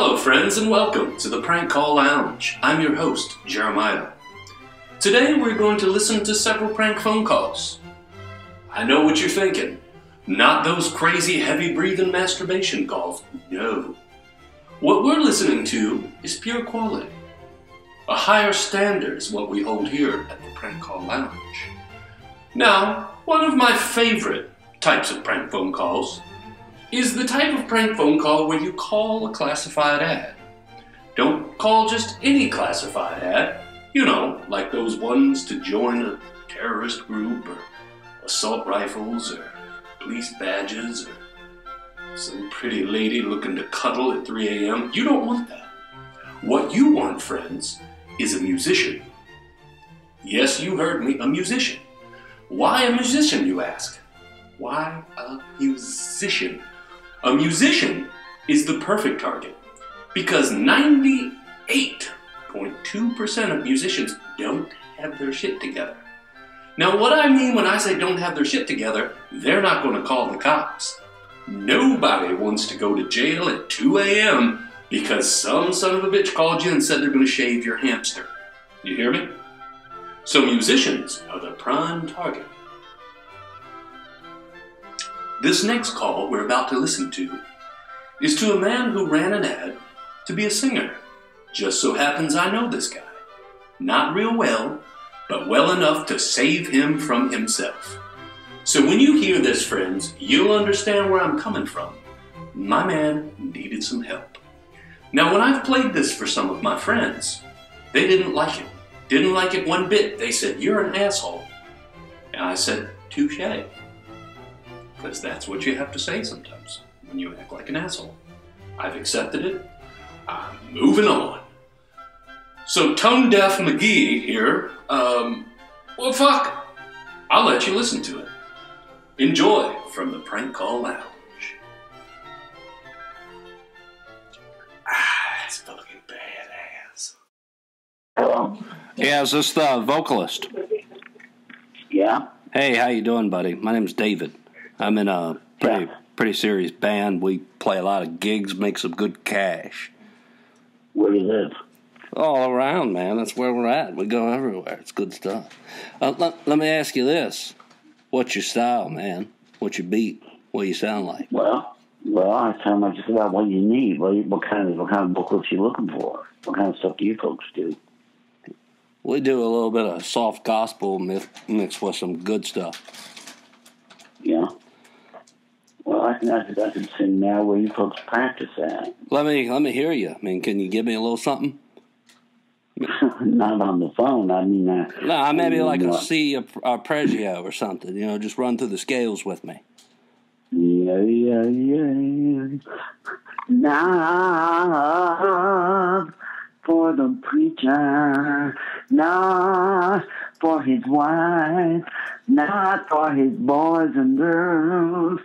Hello friends and welcome to the Prank Call Lounge. I'm your host, Jeremiah. Today we're going to listen to several prank phone calls. I know what you're thinking. Not those crazy heavy breathing masturbation calls. No. What we're listening to is pure quality. A higher standard is what we hold here at the Prank Call Lounge. Now, one of my favorite types of prank phone calls is the type of prank phone call where you call a classified ad. Don't call just any classified ad. You know, like those ones to join a terrorist group, or assault rifles, or police badges, or some pretty lady looking to cuddle at 3 a.m. You don't want that. What you want, friends, is a musician. Yes, you heard me, a musician. Why a musician, you ask? Why a musician? A musician is the perfect target because 98.2% of musicians don't have their shit together. Now, what I mean when I say don't have their shit together, they're not going to call the cops. Nobody wants to go to jail at 2 a.m. because some son of a bitch called you and said they're going to shave your hamster. You hear me? So musicians are the prime target. This next call we're about to listen to is to a man who ran an ad to be a singer. Just so happens I know this guy. Not real well, but well enough to save him from himself. So when you hear this, friends, you'll understand where I'm coming from. My man needed some help. Now, when I've played this for some of my friends, they didn't like it. Didn't like it one bit. They said, "You're an asshole." And I said, "Touché." Because that's what you have to say sometimes when you act like an asshole. I've accepted it. I'm moving on. So Tone Deaf McGee here, well fuck, I'll let you listen to it. Enjoy from the Prank Call Lounge. That's fucking badass. Hello? Yeah, is this the vocalist? Yeah? Hey, how you doing, buddy? My name's David. I'm in a pretty serious band. We play a lot of gigs, make some good cash. Where do you live? All around, man. That's where we're at. We go everywhere. It's good stuff. Let me ask you this. What's your style, man? What's your beat? What do you sound like? Well, I sound like just about what you need. What kind of vocals you looking for? What kind of stuff do you folks do? We do a little bit of soft gospel mixed with some good stuff. Yeah? Well, I can sing now where you folks practice at. Let me hear you. I mean, can you give me a little something? Not on the phone. I mean, No, maybe like a C arpeggio or something. You know, just run through the scales with me. Yeah. Not for the preacher, not for his wife, not for his boys and girls.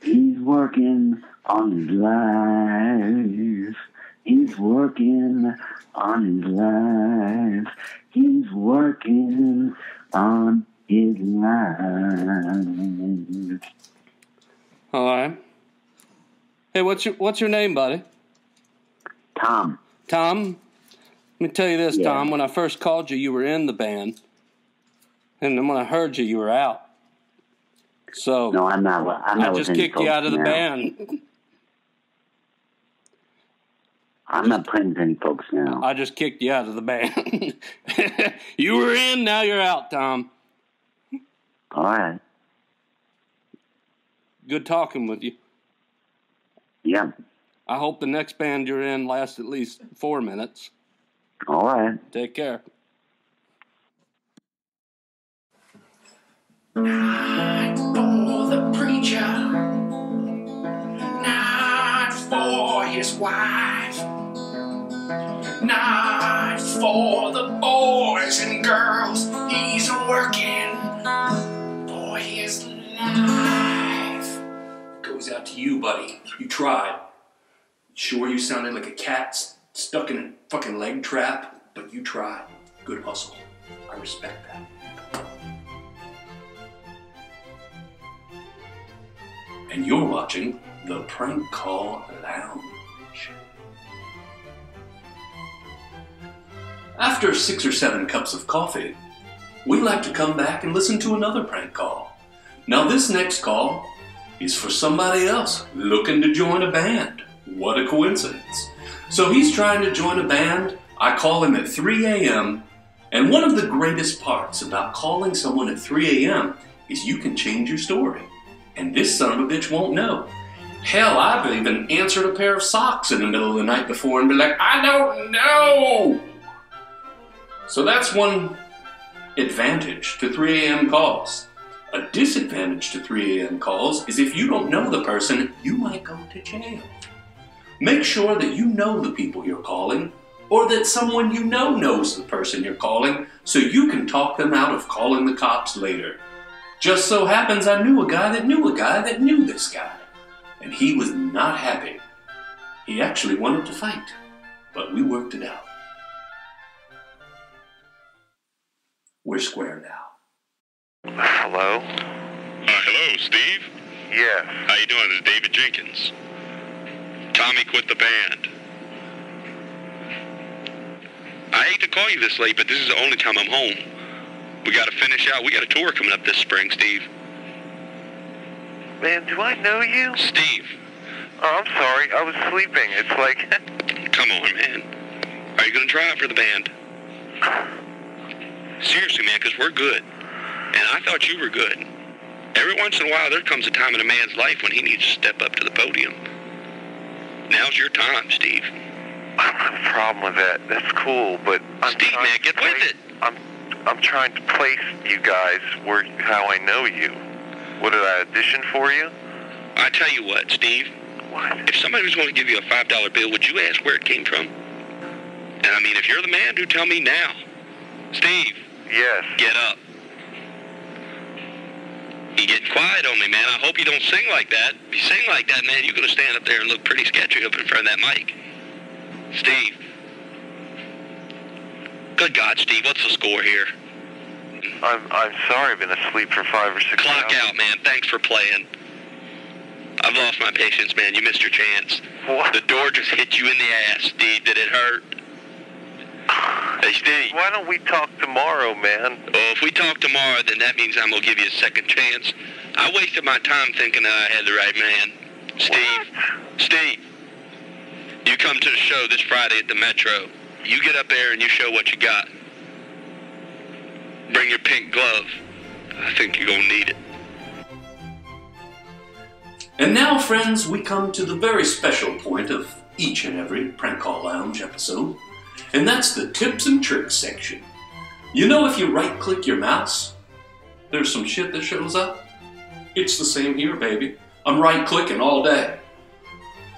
He's working on his life. He's working on his life. He's working on his life. All right. Hey, what's your name, buddy? Tom. Tom? Let me tell you this, Yeah. Tom. When I first called you, you were in the band. And then when I heard you, you were out. So No, I'm not. I just kicked you out of the band. I'm not playing with any folks now. I just kicked you out of the band. You were in, now you're out, Tom. All right. Good talking with you. Yeah. I hope the next band you're in lasts at least 4 minutes. All right. Take care. Not for the preacher, not for his wife, not for the boys and girls. He's working for his life. Goes out to you, buddy. You tried. Sure, you sounded like a cat stuck in a fucking leg trap, but you tried. Good hustle. I respect that. And you're watching the Prank Call Lounge. After 6 or 7 cups of coffee, we like to come back and listen to another prank call. Now this next call is for somebody else looking to join a band. What a coincidence. So he's trying to join a band. I call him at 3 a.m. And one of the greatest parts about calling someone at 3 a.m. is you can change your story. And this son of a bitch won't know. Hell, I've even answered a pair of socks in the middle of the night before and be like, I don't know. So that's one advantage to 3 a.m. calls. A disadvantage to 3 a.m. calls is if you don't know the person, you might go to jail. Make sure that you know the people you're calling, or that someone you know knows the person you're calling, so you can talk them out of calling the cops later. Just so happens I knew a guy that knew a guy that knew this guy, and he was not happy. He actually wanted to fight, but we worked it out. We're square now. Hello? Hello, Steve? Yes. How you doing? This is David Jenkins. Tommy quit the band. I hate to call you this late, but this is the only time I'm home. We got to finish out. We got a tour coming up this spring, Steve. Man, do I know you? Steve. Oh, I'm sorry. I was sleeping. It's like... Come on, man. Are you going to try out for the band? Seriously, man, because we're good. And I thought you were good. Every once in a while, there comes a time in a man's life when he needs to step up to the podium. Now's your time, Steve. I don't have a problem with that. That's cool, but... Steve, man, get with it. I'm trying to place you guys where how I know you. What, did I audition for you? I tell you what, Steve. What? If somebody was going to give you a $5 bill, would you ask where it came from? And I mean, if you're the man, do tell me now. Steve. Yes. Get up. You getting quiet on me, man. I hope you don't sing like that. If you sing like that, man, you're going to stand up there and look pretty sketchy up in front of that mic. Steve. Good God, Steve, what's the score here? I'm sorry I've been asleep for 5 or 6 hours. Clock out, man. Thanks for playing. I've lost my patience, man. You missed your chance. What? The door just hit you in the ass, Steve. Did it hurt? Hey, Steve. Why don't we talk tomorrow, man? Well, if we talk tomorrow, then that means I'm going to give you a second chance. I wasted my time thinking that I had the right man. Steve. What? Steve. You come to the show this Friday at the Metro. You get up there and you show what you got. Bring your pink glove. I think you're going to need it. And now, friends, we come to the very special point of each and every Prank Call Lounge episode, and that's the tips and tricks section. You know, if you right-click your mouse, there's some shit that shows up. It's the same here, baby. I'm right-clicking all day.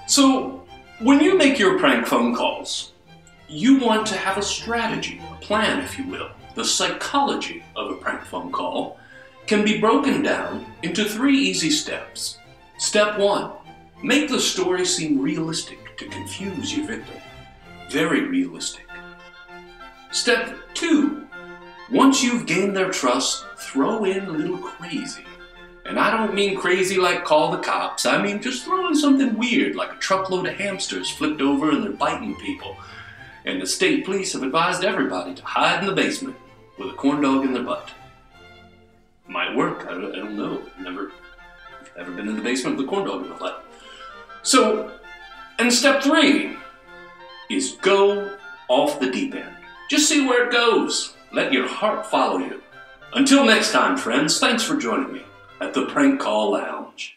So, when you make your prank phone calls, you want to have a strategy, a plan, if you will. The psychology of a prank phone call can be broken down into 3 easy steps. Step 1, make the story seem realistic to confuse your victim. Very realistic. Step 2, once you've gained their trust, throw in a little crazy. And I don't mean crazy like call the cops, I mean just throw in something weird like a truckload of hamsters flipped over and they're biting people. And the state police have advised everybody to hide in the basement with a corn dog in their butt. Might work, I don't know. Never been in the basement with a corn dog in my butt. So, and step 3 is go off the deep end. Just see where it goes. Let your heart follow you. Until next time, friends, thanks for joining me at the Prank Call Lounge.